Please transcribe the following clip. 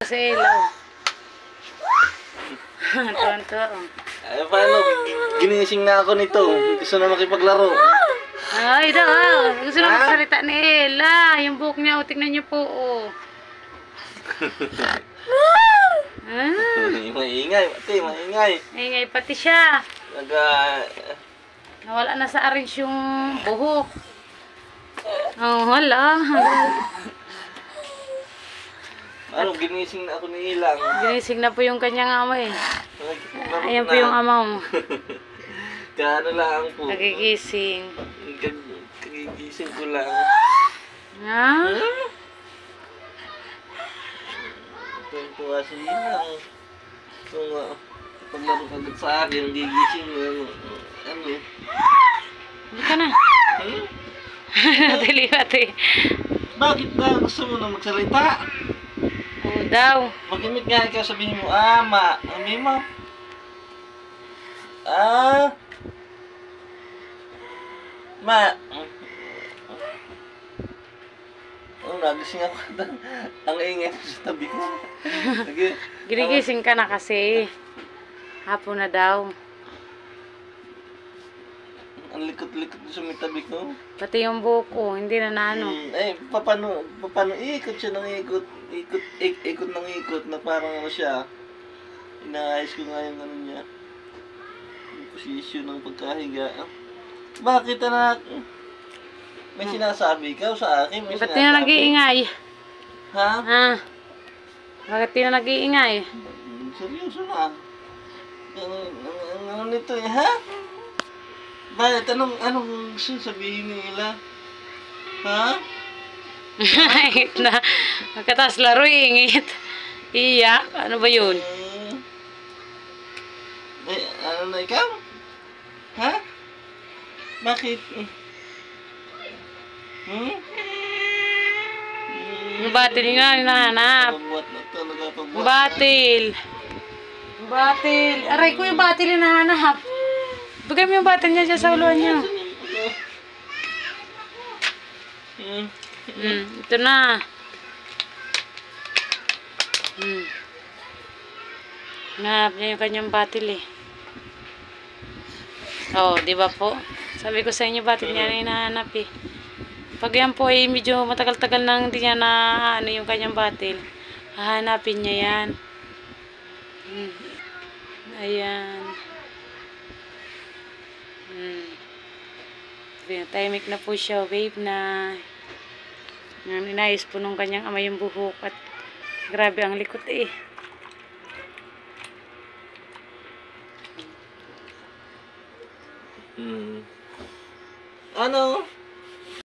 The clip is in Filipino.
Kasi ilaw. Tuwan-tuwa. Ay, paano? Ginising na ako nito. Gusto na makipaglaro. Ay, daw. Gusto na magsalita ni Ella. Yung buhok niya, tingnan niyo po. Oh. Maingay, pati, maingay. Ingay pati siya. Naga... Nawala na sa arrange yung buhok. Oh, wala. Ano, ginising na ako ni Ilang. Ginising na po yung kanyang ama eh. Nakikipaglaro Ayan po na. yung ama mo. Kano lang po. Nagigising. Kagigising ko lang. Ha? Ito po kasi Ilang. Kung paglaro agad sa akin, gigising ano. Hindi ka na. Dili-pati. Bakit ba gusto mo na magsalita? Oo daw. Mag-imit nga ikaw, sabihin mo, ma, sabihin mo. Ma. Oh, nagising ako. Ang ingay sa tabi ko. Sige. Ginigising ka na kasi. Hapon na daw. Ang likot-likot sa may tabi ko. Pati yung buko, hindi na naano. Ay, paano ikot siya ng ikot. Ikot ng ikot na parang ano siya. Inaayos ko nga yung ano niya. Yung posisyon ng pagkahiga. Bakit anak? May sinasabi ikaw sa akin? May Ba't di na nag-iingay? Ha? Ha? Bakit di na nag-iingay? Seryoso na. Ano nito eh, ha? Bakit? Anong gusto sabihin nila? Ha? Ingit na. Magkatas laro, ingit. Iyak. Ano ba yun? Ano na ikaw? Ha? Bakit? Yung batil nga, hinahanap. Pagbuhat na ito, nagpapagbuhat. Batil. Batil. Aray ko yung batil hinahanap. Bigay mo yung batil niya dyan sa uluan niya. Ito na. Nahanap niya yung kanyang batil eh. Oh, di ba po? Sabi ko sa inyo, batil niya na hinahanap eh. Pag yan po ay medyo matagal-tagal nang hindi niya na ano yung kanyang batil, hahanapin niya yan. Ayan. Tahimik na po siya, babe na. Inayos po nung kanyang ama yung buhok at grabe ang likot eh. Ano?